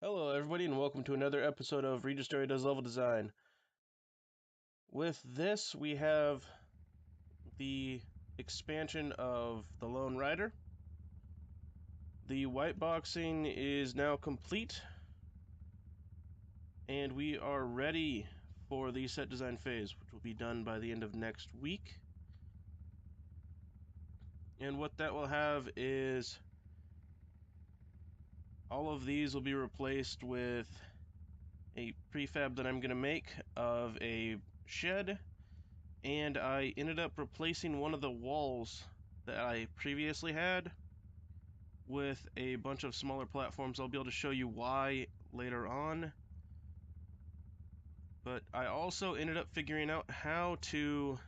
Hello, everybody, and welcome to another episode of Regis Story Does Level Design. With this, we have the expansion of the Lone Rider. The white boxing is now complete, and we are ready for the set design phase, which will be done by the end of next week. And what that will have is all of these will be replaced with a prefab that I'm going to make of a shed. And I ended up replacing one of the walls that I previously had with a bunch of smaller platforms. I'll be able to show you why later on. But I also ended up figuring out how to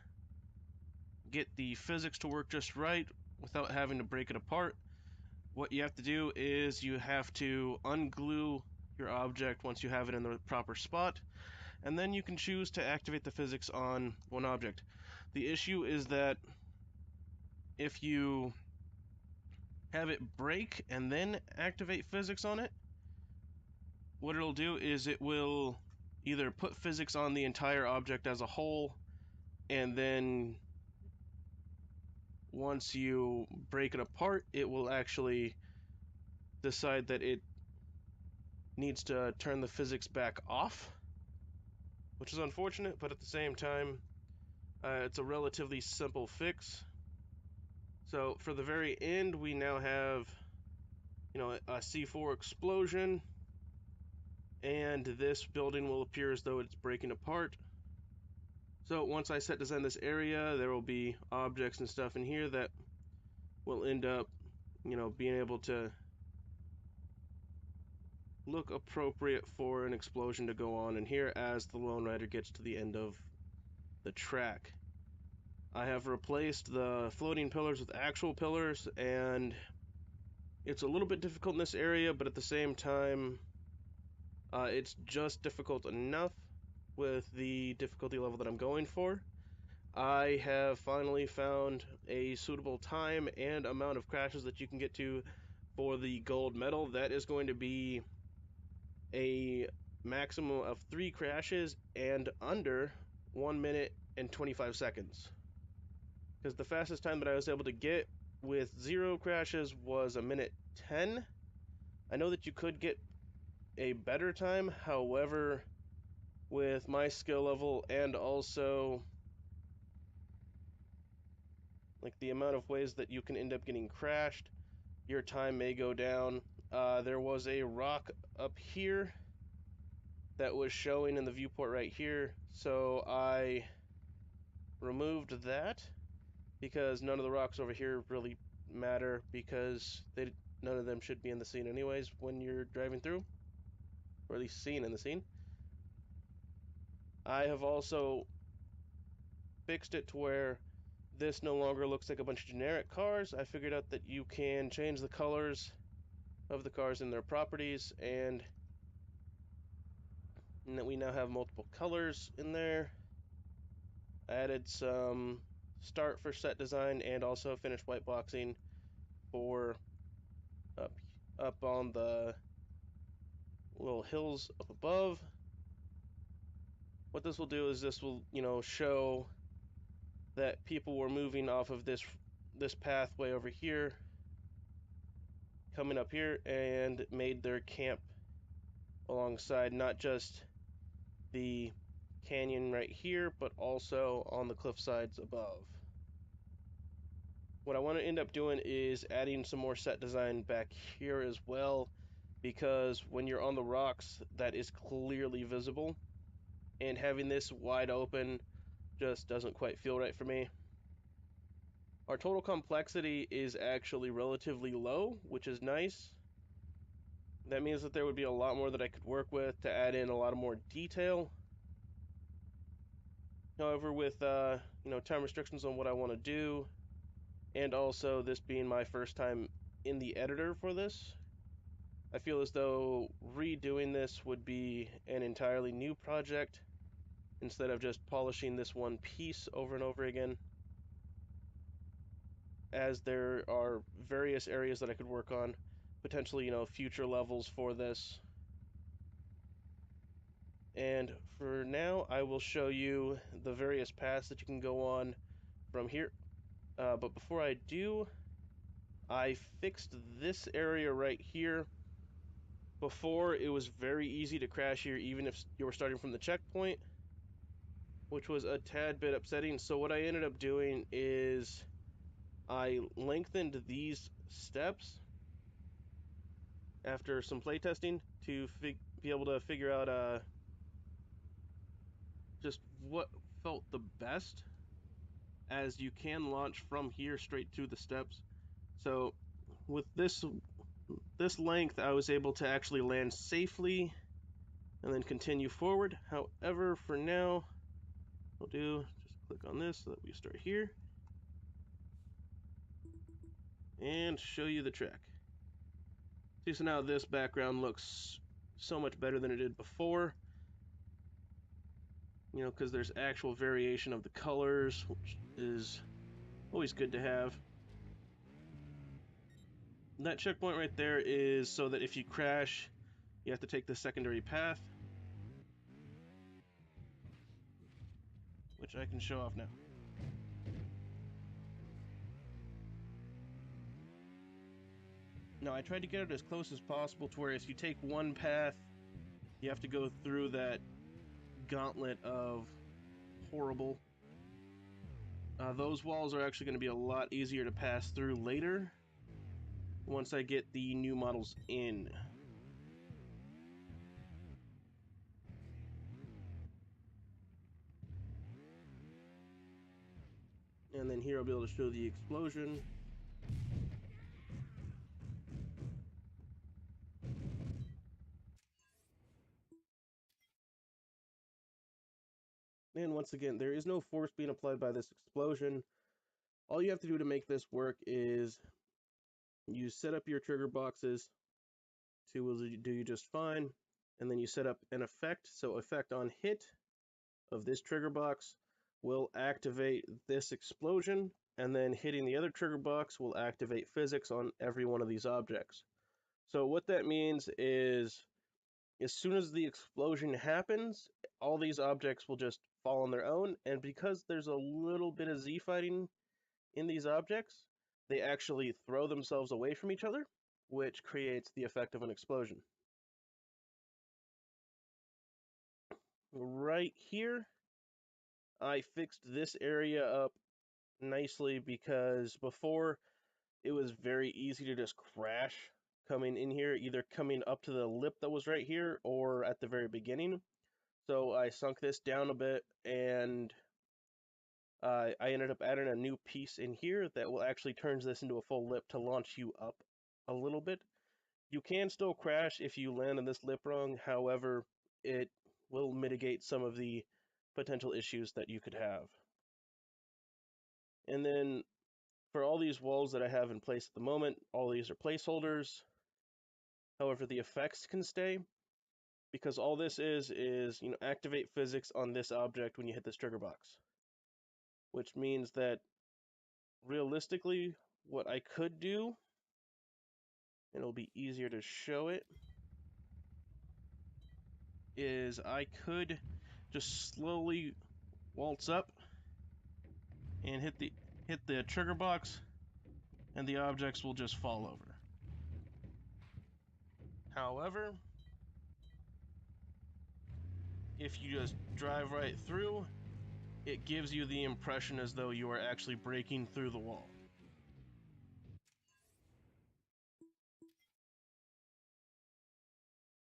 get the physics to work just right without having to break it apart. What you have to do is you have to unglue your object once you have it in the proper spot, and then you can choose to activate the physics on one object. The issue is that if you have it break and then activate physics on it, what it'll do is it will either put physics on the entire object as a whole, and then once you break it apart, it will actually decide that it needs to turn the physics back off, which is unfortunate, but at the same time, it's a relatively simple fix. So for the very end, we now have, a C4 explosion, and this building will appear as though it's breaking apart. So once I set design this area, there will be objects and stuff in here that will end up, being able to look appropriate for an explosion to go on in here as the Lone Rider gets to the end of the track. I have replaced the floating pillars with actual pillars, and it's a little bit difficult in this area, but at the same time, it's just difficult enough with the difficulty level that I'm going for. I have finally found a suitable time and amount of crashes that you can get to for the gold medal. That is going to be a maximum of 3 crashes and under 1 minute and 25 seconds. Because the fastest time that I was able to get with 0 crashes was 1:10. I know that you could get a better time, however, with my skill level and also like the amount of ways that you can end up getting crashed, your time may go down. There was a rock up here that was showing in the viewport right here, so I removed that because none of the rocks over here really matter because none of them should be in the scene anyways when you're driving through, or at least seen in the scene. I have also fixed it to where this no longer looks like a bunch of generic cars. I figured out that you can change the colors of the cars and their properties, and that we now have multiple colors in there. I added some start for set design and also finished white boxing for up up on the little hills up above. What this will do is this will, show that people were moving off of this pathway over here, coming up here, and made their camp alongside not just the canyon right here, but also on the cliff sides above. What I want to end up doing is adding some more set design back here as well, because when you're on the rocks, that is clearly visible, and having this wide open just doesn't quite feel right for me. Our total complexity is actually relatively low, which is nice. That means that there would be a lot more that I could work with to add in a lot of more detail. However, with time restrictions on what I want to do, and also this being my first time in the editor for this, I feel as though redoing this would be an entirely new project instead of just polishing this one piece over and over again, as there are various areas that I could work on, potentially, future levels for this. And for now, I will show you the various paths that you can go on from here. But before I do, I fixed this area right here. Before, it was very easy to crash here, even if you were starting from the checkpoint, which was a tad bit upsetting. So what I ended up doing is I lengthened these steps after some playtesting to be able to figure out just what felt the best, as you can launch from here straight through the steps. So with this length, I was able to actually land safely and then continue forward. However, for now, I'll just click on this so that we start here and show you the track. See, so now this background looks so much better than it did before, because there's actual variation of the colors, which is always good to have. And that checkpoint right there is so that if you crash, you have to take the secondary path, which I can show off now. Now, I tried to get it as close as possible to where if you take one path, you have to go through that gauntlet of horrible. Those walls are actually going to be a lot easier to pass through later once I get the new models in. And then here I'll be able to show the explosion. And once again, there is no force being applied by this explosion. All you have to do to make this work is you set up your trigger boxes to do you just fine, and then you set up an effect. So effect on hit of this trigger box will activate this explosion, and then hitting the other trigger box will activate physics on every one of these objects. So what that means is as soon as the explosion happens, all these objects will just fall on their own, and because there's a little bit of Z fighting in these objects, they actually throw themselves away from each other, which creates the effect of an explosion. Right here, I fixed this area up nicely because before it was very easy to just crash coming in here, either coming up to the lip that was right here or at the very beginning. So I sunk this down a bit, and I ended up adding a new piece in here that will actually turn this into a full lip to launch you up a little bit. You can still crash if you land on this lip rung, however, it will mitigate some of the potential issues that you could have. And then for all these walls that I have in place at the moment, all these are placeholders. However, the effects can stay, because all this is activate physics on this object when you hit this trigger box. Which means that realistically, what I could do, and it'll be easier to show it, is I could just slowly waltz up and hit the trigger box, and the objects will just fall over. However, if you just drive right through, it gives you the impression as though you are actually breaking through the wall.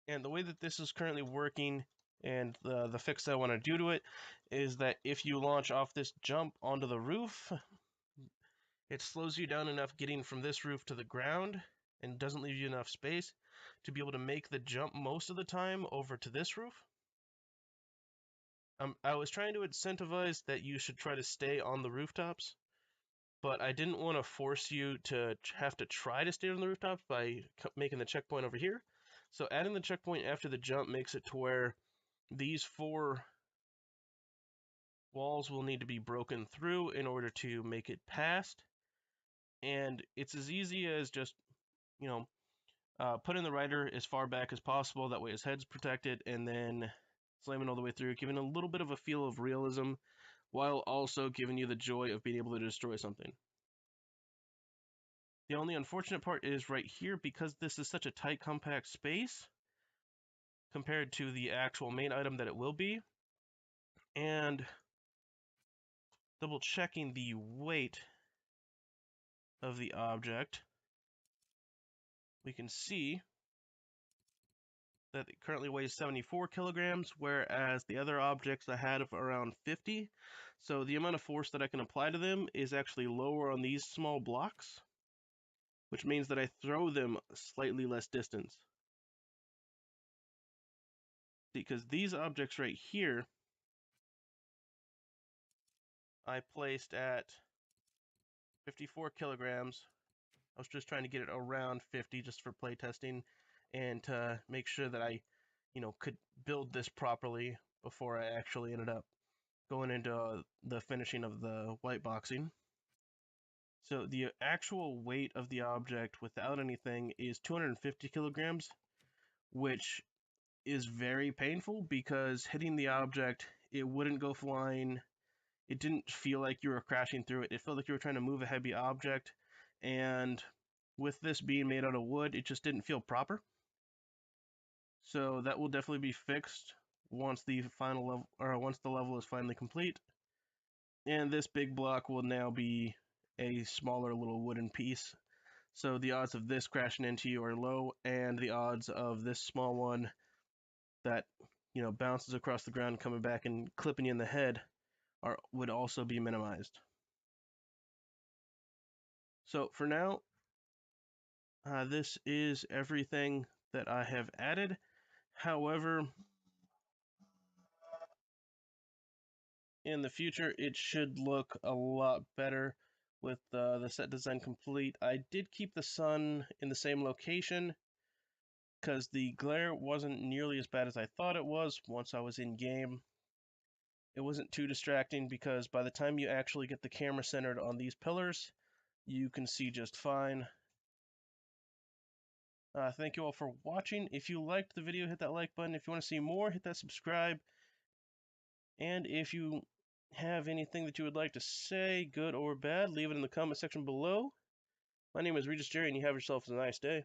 And the way that this is currently working, and the fix I want to do to it, is that if you launch off this jump onto the roof, it slows you down enough getting from this roof to the ground and doesn't leave you enough space to be able to make the jump most of the time over to this roof. I was trying to incentivize that you should try to stay on the rooftops, but I didn't want to force you to have to try to stay on the rooftops by making the checkpoint over here. So adding the checkpoint after the jump makes it to where these 4 walls will need to be broken through in order to make it past. And it's as easy as just, putting the rider as far back as possible, that way his head's protected, and then slamming all the way through, giving a little bit of a feel of realism, while also giving you the joy of being able to destroy something. The only unfortunate part is right here, because this is such a tight, compact space compared to the actual main item that it will be, and double checking the weight of the object, we can see that it currently weighs 74 kilograms, whereas the other objects I had of around 50. So the amount of force that I can apply to them is actually lower on these small blocks, which means that I throw them slightly less distance. Because these objects right here, I placed at 54 kilograms. I was just trying to get it around 50 just for playtesting and to make sure that I, could build this properly before I actually ended up going into the finishing of the white boxing. So the actual weight of the object without anything is 250 kilograms, which is very painful because hitting the object, it wouldn't go flying. It didn't feel like you were crashing through it. It felt like you were trying to move a heavy object, and with this being made out of wood, it just didn't feel proper. So that will definitely be fixed once the final level, or once the level is finally complete. And this big block will now be a smaller little wooden piece. So the odds of this crashing into you are low, and the odds of this small one that bounces across the ground coming back and clipping you in the head would also be minimized. So for now, this is everything that I have added. However, in the future, it should look a lot better with the set design complete. I did keep the sun in the same location because the glare wasn't nearly as bad as I thought it was once I was in game. It wasn't too distracting because by the time you actually get the camera centered on these pillars, you can see just fine. Thank you all for watching. If you liked the video, hit that like button. If you want to see more, hit that subscribe. And if you have anything that you would like to say, good or bad, leave it in the comment section below. My name is Regis Jerry, and you have yourself a nice day.